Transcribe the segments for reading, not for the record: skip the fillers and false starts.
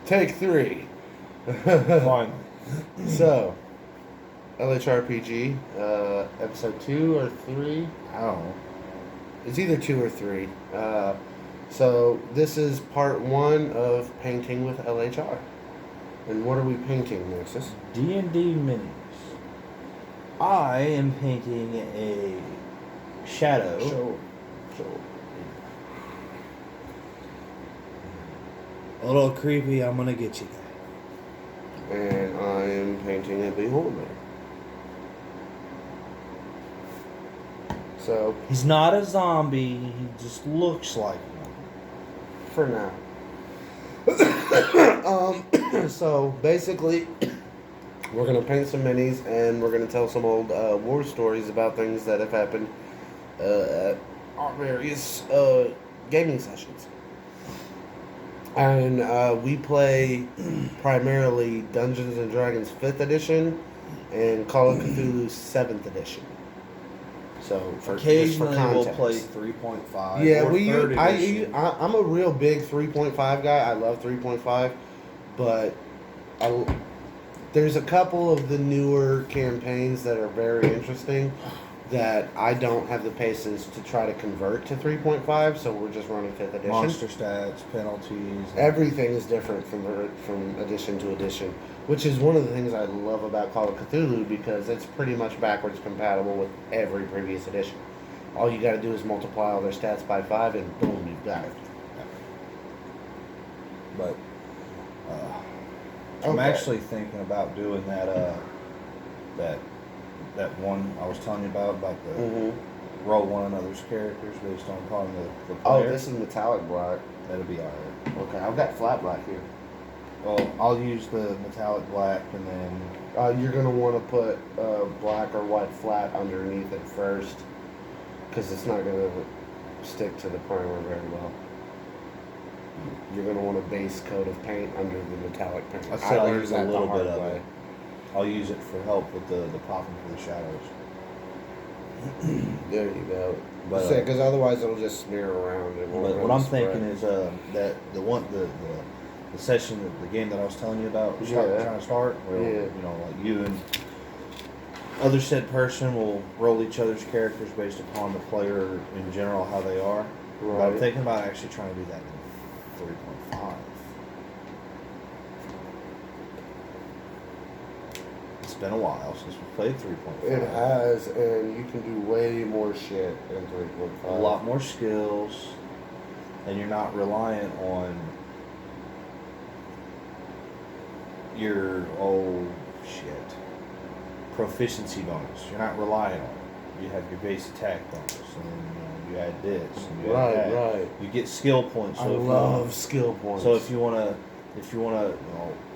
Take 3. Fine. So, LHRPG, episode 2 or 3? I don't know. It's either 2 or 3. So, this is part 1 of painting with LHR. And what are we painting, Nexus? D&D minis. I am painting a shadow. Show. A little creepy, I'm gonna get you guy. And I am painting a beholder. So, He's not a zombie, he just looks like one. for now. So basically, we're gonna paint some minis and we're gonna tell some old war stories about things that have happened at our various gaming sessions. And we play primarily Dungeons and Dragons 5th edition and Call of Cthulhu 7th edition. So for Occasionally we'll context. play 3.5. Yeah, or third edition. I'm a real big 3.5 guy. I love 3.5, but there's a couple of the newer campaigns that are very interesting that I don't have the patience to try to convert to 3.5, so we're just running 5th edition. Monster stats, penalties. Everything is different from edition to edition, which is one of the things I love about Call of Cthulhu because it's pretty much backwards compatible with every previous edition. All you got to do is multiply all their stats by 5 and boom, you've got it. But I'm actually thinking about doing that that one I was telling you about the roll one another's characters based on the player. Oh, this is metallic black. That'll be alright. Okay, I've got flat black here. Well, I'll use the metallic black and then... You're going to want to put black or white flat underneath it first because it's not going to stick to the primer very well. You're going to want a base coat of paint under the metallic paint. I said I'll learned use that a the little hard bit of way. it. I'll use it for help with the popping for the shadows. There you go. But Because otherwise it'll just smear around. It won't but what really I'm spread. thinking is that the session, the game that I was telling you about, trying to start, where like you and other said person will roll each other's characters based upon the player in general how they are. Right. But I'm thinking about actually trying to do that in 3.5. It's been a while since we played 3.5. It has, and you can do way more shit in 3.5. A lot more skills, and you're not reliant on your proficiency bonus. You're not relying on it. You have your base attack bonus, and you add this, and you add that. Right. You get skill points. I love skill points. So if you wanna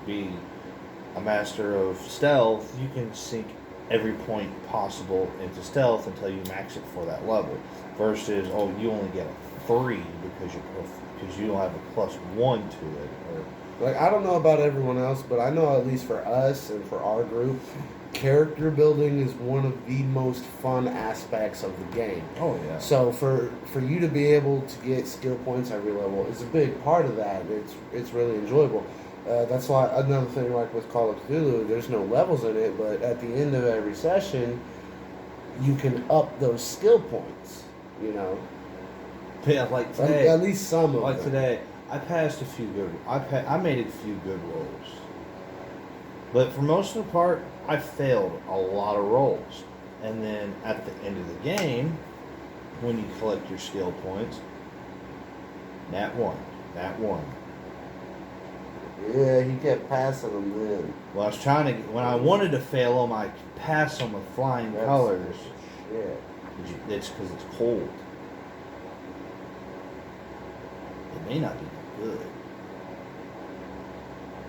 be a master of stealth, you can sink every point possible into stealth until you max it for that level. Versus, you only get a 3 because you don't have a +1 to it. Like, I don't know about everyone else, but I know at least for us and for our group, character building is one of the most fun aspects of the game. Oh yeah. So for you to be able to get skill points every level is a big part of that. It's really enjoyable. That's why another thing, like with Call of Cthulhu, there's no levels in it, but at the end of every session, you can up those skill points. Yeah, like today. At least some of them. Today, I passed a few good. I made a few good rolls, but for most of the part, I failed a lot of rolls. And then at the end of the game, when you collect your skill points, nat 1. Yeah, he kept passing them then. Well, I was trying to. When I wanted to fail them, I passed them with flying colors. Shit. It's because it's cold. It may not be good.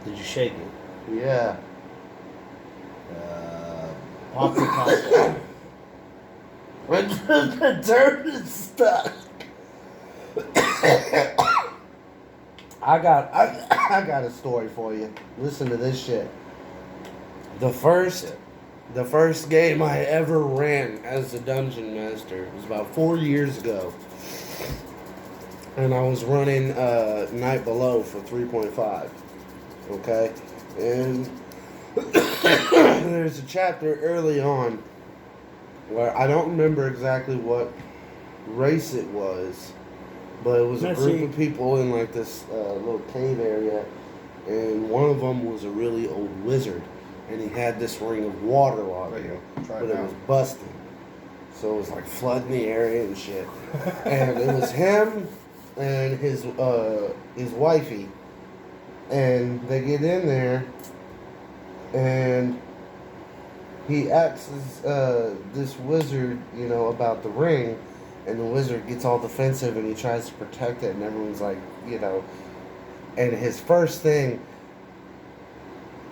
Did you shake it? Yeah. Pop the top. When the dirt is stuck. I got a story for you. Listen to this shit. The first game I ever ran as a dungeon master was about 4 years ago. And I was running Night Below for 3.5. Okay? And there's a chapter early on where I don't remember exactly what race it was, but it was a group of people in like this little cave area, and one of them was a really old wizard, and he had this ring of water on him, but it was busted. So it was like flooding the area and shit. And it was him and his wifey, and they get in there, and he asks this wizard, about the ring, and the wizard gets all defensive and he tries to protect it, and everyone's like, and his first thing,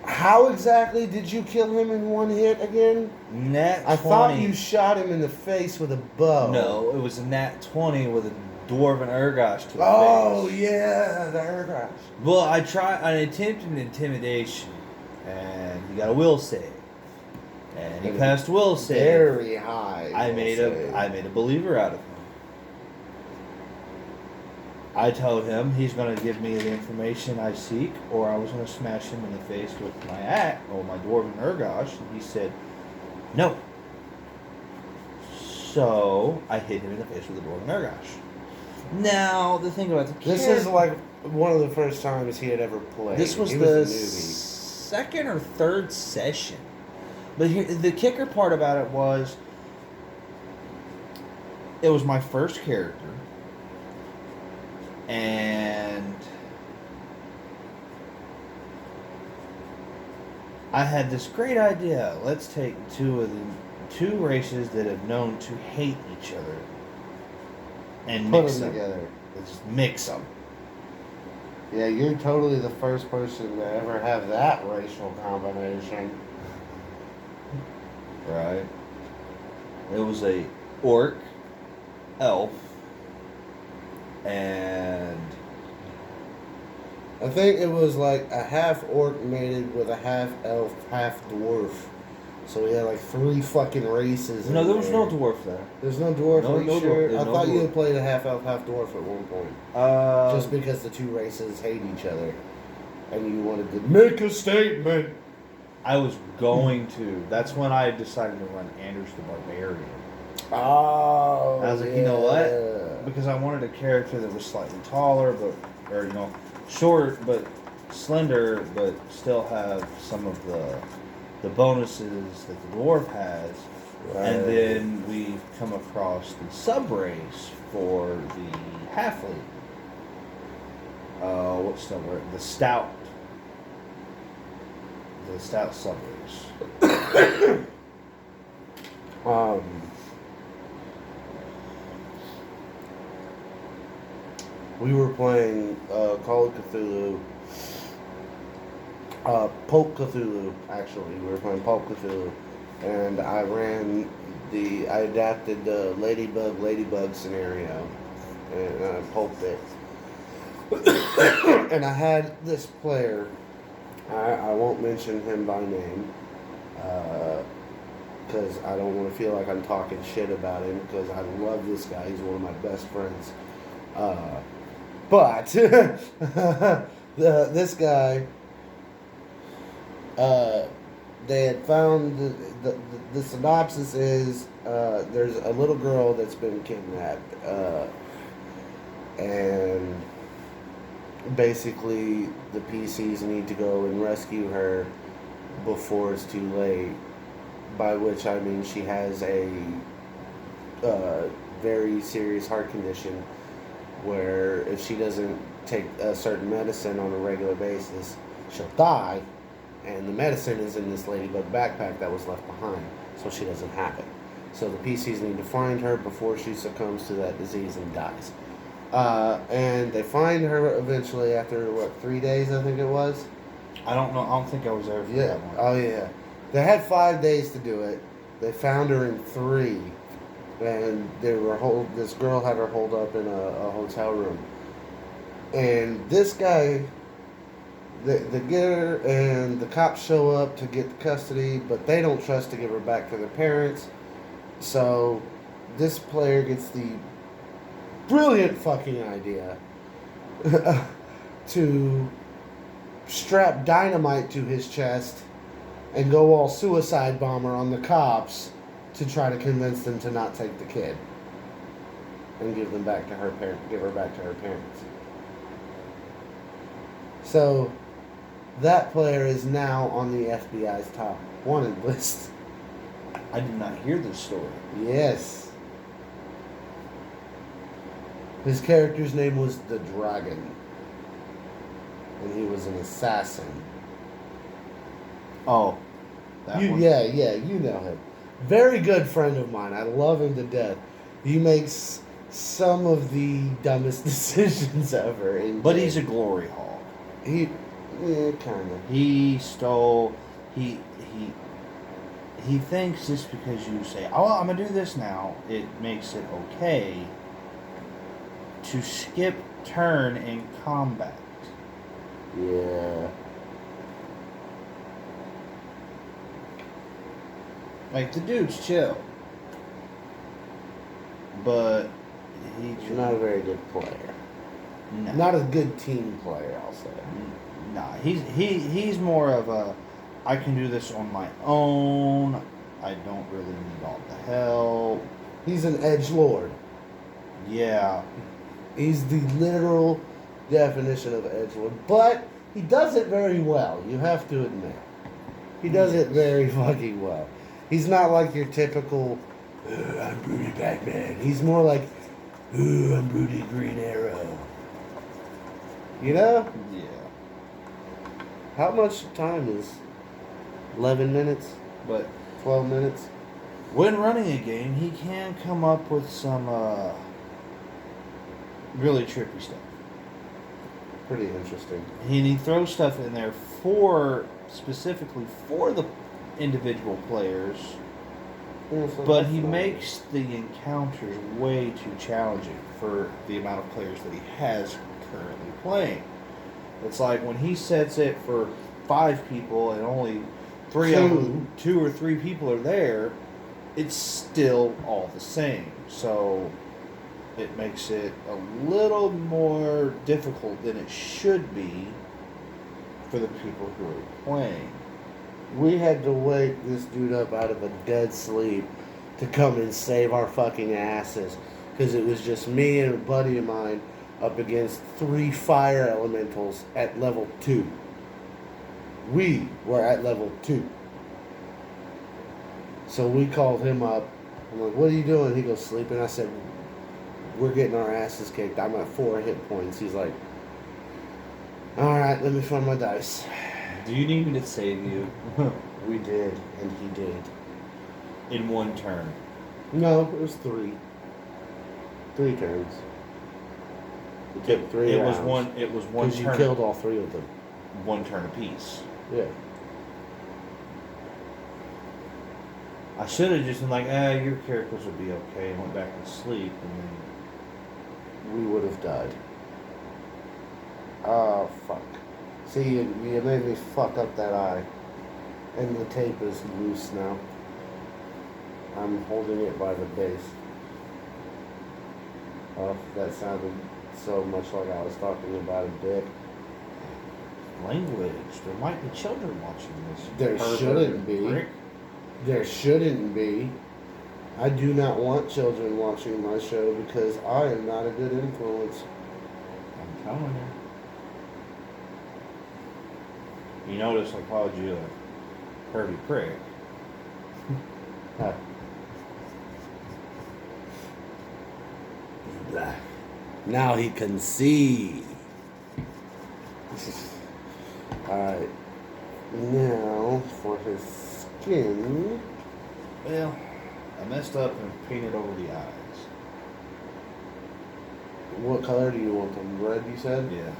how exactly did you kill him in one hit again? Nat 20. I thought you shot him in the face with a bow. No, it was a nat 20 with a dwarven Urgosh to the face. Oh, yeah, the Urgosh. Well, I attempted an intimidation, and he got a will save. And he passed will save. Very high. I made a believer out of him. I told him he's going to give me the information I seek, or I was going to smash him in the face with my axe or my dwarven Urgosh. And he said, no. So I hit him in the face with the dwarven Urgosh. Now, the thing about the kid... This is like one of the first times he had ever played. This was the second or third session. But here, the kicker part about it was my first character. And I had this great idea. Let's take two races that have known to hate each other and mix them together. Let's just mix them. Yeah, you're totally the first person to ever have that racial combination. Right. It was a orc, elf, and I think it was like a half orc mated with a half elf, half dwarf. So we had like 3 fucking races. No, there was no dwarf there. There's no dwarf. No sure? I thought dwarf. you had played a half elf, half dwarf at one point. Just because the 2 races hate each other, and you wanted to make a statement. I was going to. That's when I decided to run Anders the Barbarian. Oh, I was like, you know what? Because I wanted a character that was slightly taller, short but slender, but still have some of the bonuses that the dwarf has. Right. And then we come across the sub-race for the halfling. What's the word? The stout. The stout sub-race. We were playing Call of Cthulhu. Pulp Cthulhu, actually. We were playing Pulp Cthulhu. And I adapted the Ladybug scenario. And I pulped it. And I had this player, I won't mention him by name, because I don't want to feel like I'm talking shit about him, because I love this guy. He's one of my best friends. But this guy, they had found the synopsis is there's a little girl that's been kidnapped, and basically the PCs need to go and rescue her before it's too late, by which I mean she has a very serious heart condition where if she doesn't take a certain medicine on a regular basis, she'll die, and the medicine is in this ladybug backpack that was left behind, so she doesn't have it. So the PCs need to find her before she succumbs to that disease and dies. And they find her eventually after, 3 days, I think it was? I don't know. I don't think I was there for that one. Oh, yeah. They had 5 days to do it. They found her in 3. And this girl had her holed up in a hotel room. And this guy, they get her, and the cops show up to get the custody, but they don't trust to give her back to their parents. So this player gets the brilliant fucking idea to strap dynamite to his chest and go all suicide bomber on the cops to try to convince them to not take the kid and give her back to her parents. So that player is now on the FBI's top wanted list. I did not hear this story. Yes. His character's name was the Dragon. And he was an assassin. Oh, that one. Yeah, you know him. Very good friend of mine. I love him to death. He makes some of the dumbest decisions ever. But he's a glory hog. Yeah, kind of. He stole. He thinks just because you say, "Oh, I'm gonna do this now," it makes it okay to skip turn in combat. Yeah. Like, the dude's chill. But He's not a very good player. No. Not a good team player, I'll say. Nah, he's more of a, I can do this on my own. I don't really need all the help. He's an edgelord. Yeah. He's the literal definition of edgelord. But he does it very well, you have to admit. He does it very fucking well. He's not like your typical, I'm Broody Batman. He's more like, I'm Broody Green Arrow. You know? Yeah. How much time is 11 minutes? But 12 minutes? when running a game, he can come up with some really trippy stuff. Pretty interesting. And he throws stuff in there specifically for the individual players, Yeah, so but that's he fine. makes the encounters way too challenging for the amount of players that he has currently playing. It's like when he sets it for 5 people and only 2 or 3 people are there, it's still all the same. So it makes it a little more difficult than it should be for the people who are playing. We had to wake this dude up out of a dead sleep to come and save our fucking asses. Because it was just me and a buddy of mine up against 3 fire elementals at level 2. We were at level 2. So we called him up. I'm like, what are you doing? He goes, sleeping. I said, we're getting our asses kicked. I'm at 4 hit points. He's like, alright, let me find my dice. Do you need me to save you? We did, and he did. In one turn. No, it was 3. 3 turns. It took 3 It rounds. was one Because you turn. killed all 3 of them. One turn apiece. Yeah. I should have just been like, your characters will be okay, and went back to sleep, and then We would have died. Oh, fuck. See, you made me fuck up that eye. And the tape is loose now. I'm holding it by the base. Oh, that sounded so much like I was talking about a dick. language. There might be children watching this. There shouldn't be. Prick. There shouldn't be. I do not want children watching my show because I am not a good influence. I'm telling you. You notice I called you a pervy prick. Huh. Blah. Now he can see. Alright. Now for his skin. Well, I messed up and painted over the eyes. What color do you want them? Red, you said? Yeah.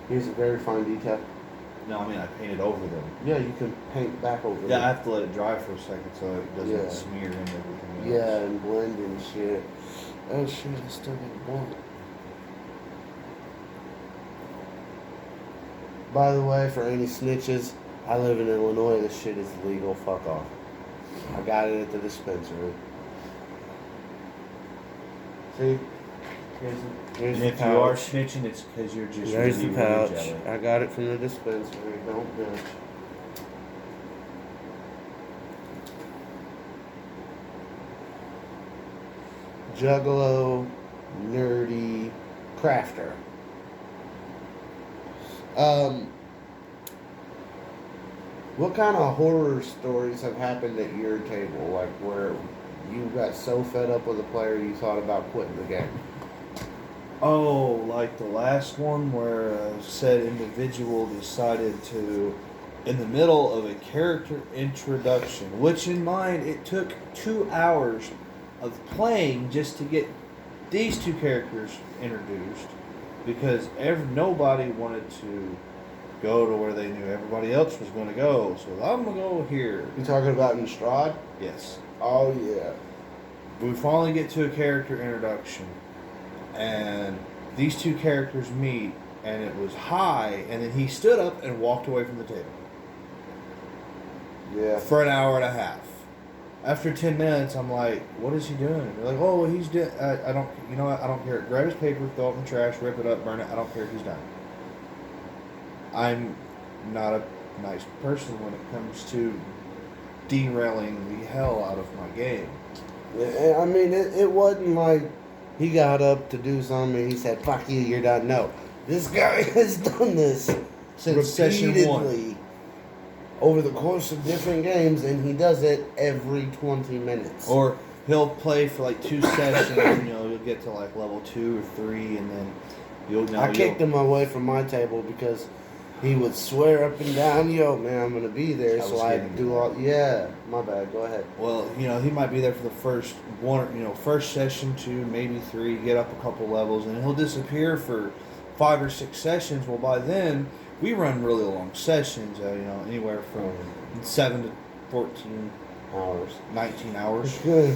Here's a very fine detail. No, I mean I painted over them. Yeah, you can paint back over Yeah, I them. have to let it dry for a second so it doesn't Yeah. smear into everything else. Yeah, and blend and shit. Oh shit, I still got one. By the way, for any snitches, I live in Illinois. This shit is legal. Fuck off. I got it at the dispensary. See? Here's And the if you are pouch. snitching, it's because you're just There's really, the really pouch. jelly. I got it from the dispensary. Don't bitch. Juggalo, nerdy, crafter. What kind of horror stories have happened at your table? Like where you got so fed up with a player you thought about quitting the game? Oh, like the last one where said individual decided to, in the middle of a character introduction, which in mine it took 2 hours of playing just to get these two characters introduced, because nobody wanted to go to where they knew everybody else was going to go. So I'm going to go here. You talking about in Strahd? Yes. Oh yeah. We finally get to a character introduction, and these two characters meet, and it was high, and then he stood up and walked away from the table Yeah. for an hour and a half. After 10 minutes, I'm like, what is he doing? They're like, oh, he's doing. I don't. You know what? I don't care. Grab his paper, throw it in the trash, rip it up, burn it. I don't care. He's done. I'm not a nice person when it comes to derailing the hell out of my game. Yeah, I mean, it wasn't like he got up to do something and he said, fuck you, you're done. No. This guy has done this Since session repeatedly one. over the course of different games, and he does it every 20 minutes. Or he'll play for like 2 sessions, and you'll get to like level 2 or 3, and then I kicked him away from my table because he would swear up and down, yo, man, I'm going to be there, so I do all... Yeah, my bad, go ahead. Well, he might be there for the first first session 2, maybe 3, get up a couple levels, and he'll disappear for 5 or 6 sessions. Well, by then, we run really long sessions, anywhere from 7 to 14 hours. 19 hours. I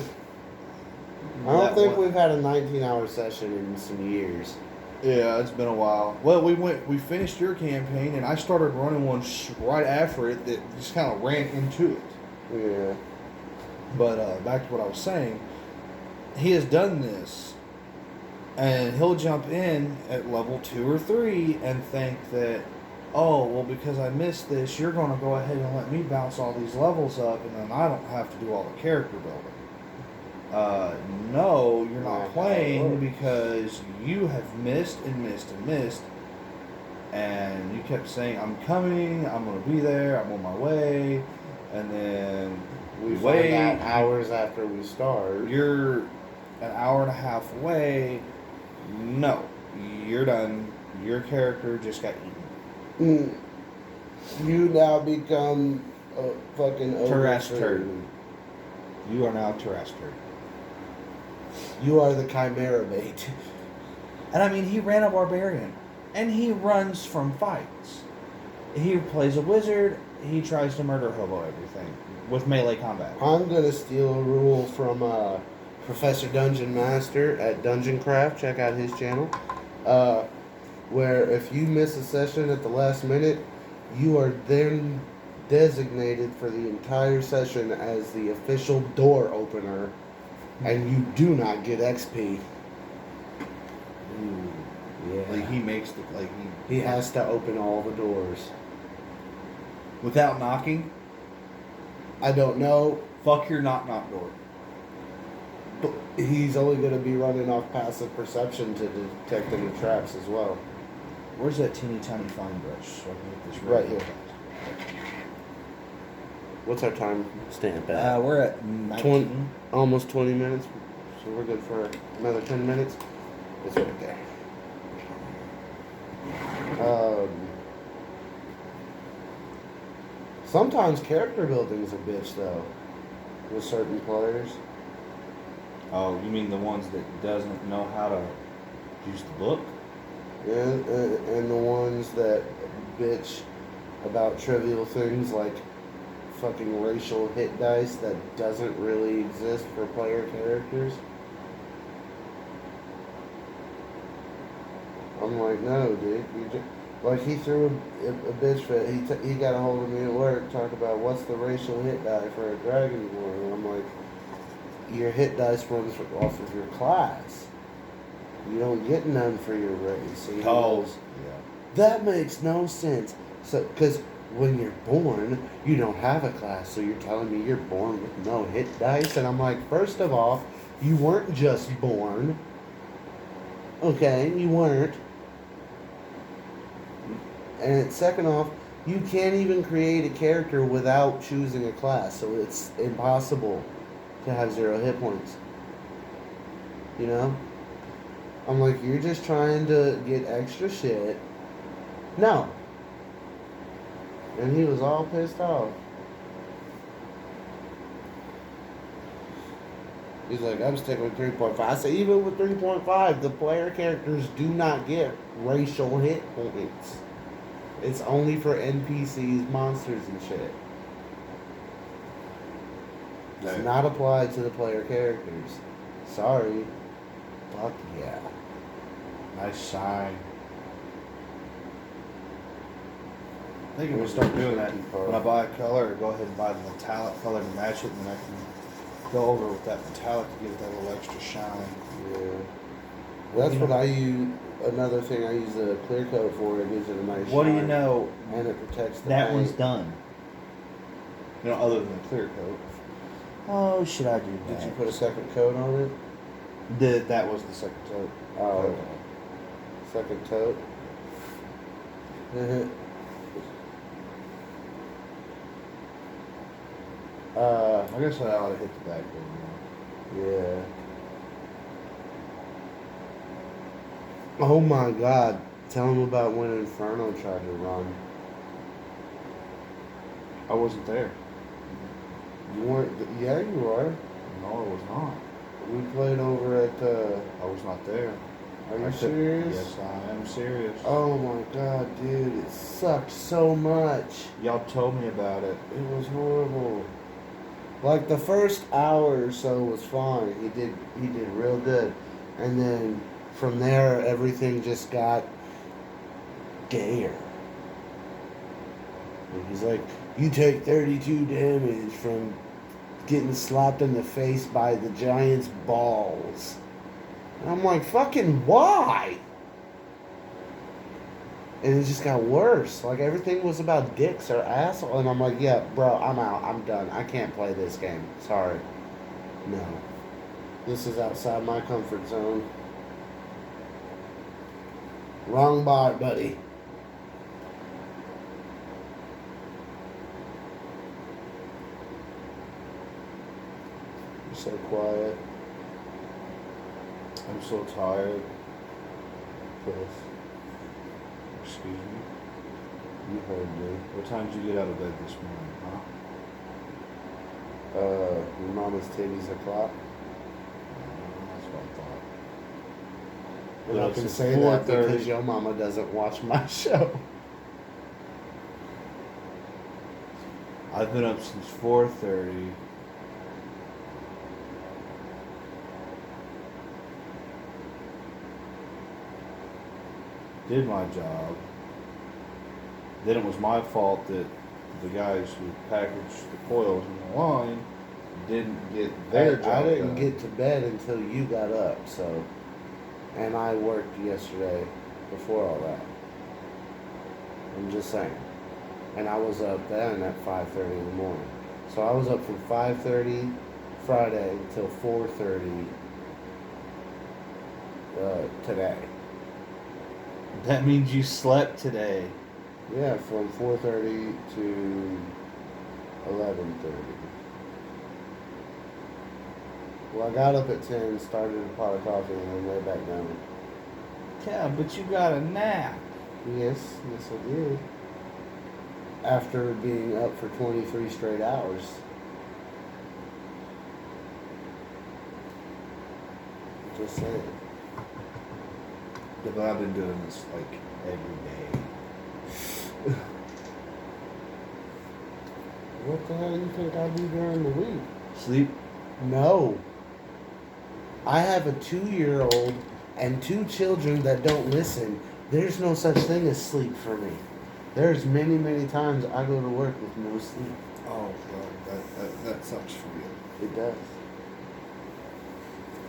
don't think we've had a 19-hour session in some years. Yeah, it's been a while. Well, we finished your campaign, and I started running one right after it that just kind of ran into it. Yeah. But back to what I was saying, he has done this, and he'll jump in at level 2 or 3 and think that, oh, well, because I missed this, you're going to go ahead and let me bounce all these levels up, and then I don't have to do all the character building. No, you're not playing because you have missed and missed and missed, and you kept saying, I'm coming, I'm going to be there, I'm on my way, and then we find out hours after we start. You're an hour and a half away. No, you're done. Your character just got eaten. You now become a fucking Terrestrial. You are now terrestrial. You are the chimera bait. And I mean, he ran a barbarian, and he runs from fights. He plays a wizard. He tries to murder hobo everything with melee combat. I'm gonna steal a rule from Professor Dungeon Master at Dungeon Craft. Check out his channel. Where if you miss a session at the last minute, you are then designated for the entire session as the official door opener, and you do not get XP. Ooh, yeah. Like he makes he has to open all the doors without knocking. I don't know. Fuck your knock door. But he's only going to be running off passive perception to detect any traps as well. Where's that teeny tiny fine brush so I can get this right here? What's our time stamp at? We're at 19. Almost 20 minutes, so we're good for another 10 minutes. It's right there. Sometimes character building's a bitch though, with certain players. Oh, you mean the ones that doesn't know how to use the book? And the ones that bitch about trivial things like fucking racial hit dice that doesn't really exist for player characters. I'm like, no, dude. Like, he threw a bitch fit. He got a hold of me at work, talk about what's the racial hit die for a Dragonborn. And I'm like, your hit dice runs off of your class. You don't get none for your race. And he Oh, goes, yeah. that makes no sense. So, because when you're born, you don't have a class. So you're telling me you're born with no hit dice? And I'm like, first of all, you weren't just born. Okay, you weren't. And second off, you can't even create a character without choosing a class. So it's impossible to have 0 hit points. You know? I'm like, you're just trying to get extra shit. No. And he was all pissed off. He's like, I'm sticking with 3.5. I say, even with 3.5, the player characters do not get racial hit points. It's only for NPCs, monsters, and shit. It's Okay. not applied to the player characters. Sorry. Fuck yeah. Nice shine. I think I'm gonna start doing that. When I buy a color, go ahead and buy the metallic color to match it, and then I can go over with that metallic to give it that little extra shine. Yeah. That's what I use. Another thing I use a clear coat for. It gives it a nice What do you shine, know? and it protects the That paint. one's done. You know, other than the clear coat. Oh, should I do that? Did you put a second coat on it? That was the second coat. Oh, second coat. I guess I ought to hit the back door more. Yeah. Oh my God! Tell him about when Inferno tried to run. I wasn't there. You weren't. Yeah, you were. No, I was not. We played over at. I was not there. Are you I could- serious? Yes, I am serious. Oh my God, dude! It sucked so much. Y'all told me about it. It was horrible. Like the first hour or so was fine. He did real good, and then from there everything just got gayer. And he's like, you take 32 damage from getting slapped in the face by the giant's balls. And I'm like, fucking why? And it just got worse. Like everything was about dicks or asshole. And I'm like, yeah, bro, I'm out. I'm done. I can't play this game. Sorry. No. This is outside my comfort zone. Wrong bar, buddy. You're so quiet. I'm so tired. Chris, Excuse me. you heard me. What time did you get out of bed this morning, huh? Your mama's titties o'clock. That's what I thought. And Well, I can it's say that 4:30. because your mama doesn't watch my show. I've been up since 4:30. Did my job. Then it was my fault that the guys who packaged the coils in the line didn't get their job I didn't done. get to bed until you got up, so. And I worked yesterday before all that. I'm just saying. And I was up then at 5:30 in the morning. So I was up from 5:30 Friday until 4:30 today. That means you slept today. Yeah, from 4:30 to 11:30. Well, I got up at 10, started a pot of coffee, and then lay back down. Yeah, but you got a nap. Yes, I did. After being up for 23 straight hours. Just saying. Yeah, but I've been doing this like every day. What the hell do you think I do during the week? Sleep. No. I have a 2-year-old and 2 children that don't listen. There's no such thing as sleep for me. There's many, many times I go to work with no sleep. Oh, God, that sucks for you. It does.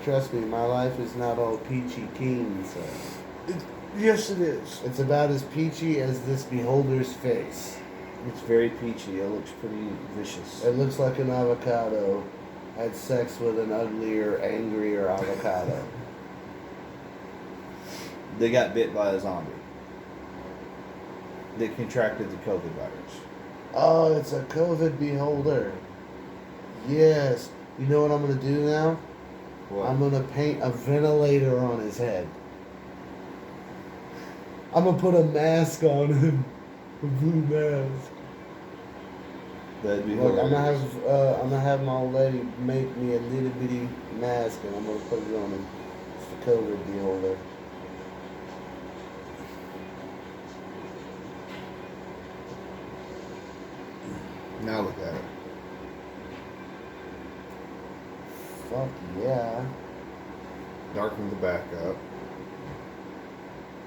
Trust me, my life is not all peachy keen, so. Yes, it is. It's about as peachy as this beholder's face. It's very peachy. It looks pretty vicious. It looks like an avocado had sex with an uglier, angrier avocado. They got bit by a zombie. They contracted the COVID virus. Oh, it's a COVID beholder. Yes. You know what I'm going to do now? What? I'm going to paint a ventilator on his head. I'm going to put a mask on him. A blue mask. That'd be Look, hilarious. I'm gonna have my old lady make me a little bitty mask, and I'm gonna put it on him. It's the COVID beholder. Now look at it. Fuck yeah. Darken the back up.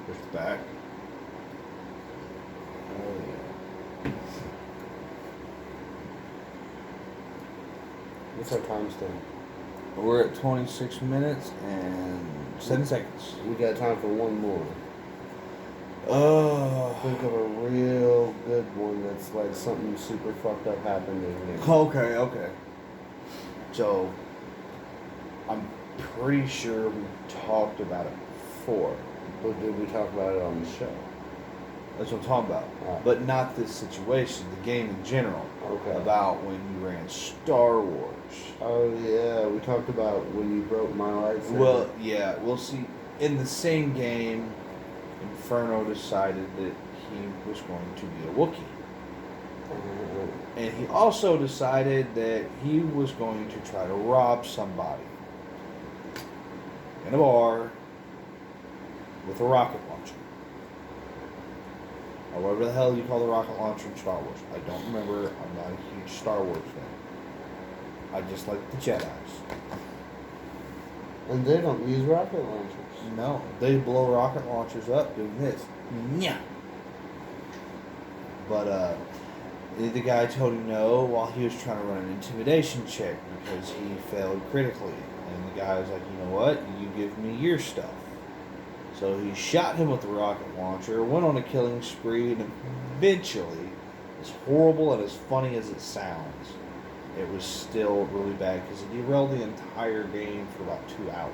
There's the back. Oh yeah. What's our time stamp? We're at 26 minutes and 7 seconds. We got time for one more. Oh. Think of a real good one that's like something super fucked up happened in here. Okay. So, I'm pretty sure we talked about it before. But did we talk about it on the show? That's what I'm talking about. Alright. But not this situation, the game in general. Okay. About when you ran Star Wars. Oh yeah, we talked about when you broke my lightsaber. Well, yeah, we'll see. In the same game, Inferno decided that he was going to be a Wookiee. And he also decided that he was going to try to rob somebody in a bar with a rocket launcher. Or whatever the hell you call the rocket launcher in Star Wars. I don't remember. I'm not a huge Star Wars fan. I just like the Jedis. And they don't use rocket launchers. No, they blow rocket launchers up doing this. Yeah. But the guy told him no while he was trying to run an intimidation check because he failed critically. And the guy was like, you know what? You give me your stuff. So he shot him with the rocket launcher, went on a killing spree, and eventually, as horrible and as funny as it sounds, it was still really bad because it derailed the entire game for about 2 hours.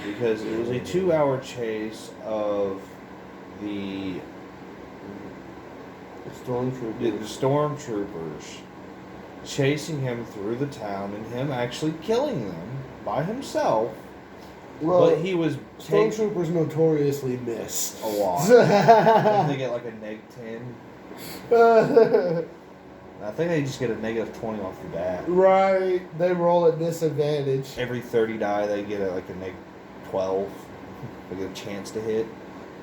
Because it was a 2-hour chase of the stormtroopers chasing him through the town and him actually killing them by himself. Well, but he was stormtroopers notoriously miss a lot. They get like a -10. I think they just get a -20 off the bat. Right, they roll at disadvantage. Every 30 die, they get like a -12. They get a chance to hit.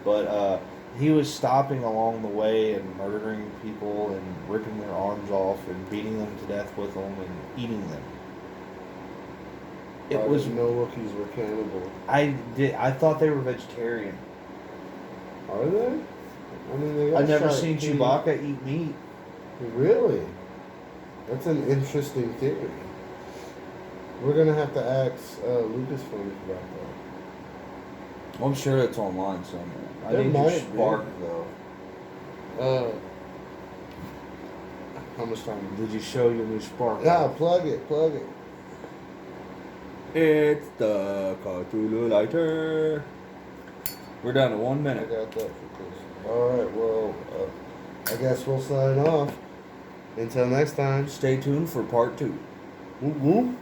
But he was stopping along the way and murdering people and ripping their arms off and beating them to death with them and eating them. It was no Wookiees were cannibal. I thought they were vegetarian. Are they? I mean, they got I've never shark seen teeth. Chewbacca eat meat. Really? That's an interesting theory. We're gonna have to ask Lucasfilm about that. I'm sure it's online somewhere. I There need might your be. spark though. How much time? Did you show your new spark? Yeah, plug it. It's the Cthulhu lighter. We're down to 1 I minute. got that for Chris. Alright, well, I guess we'll sign off. Until next time. Stay tuned for part 2. Whoop whoop.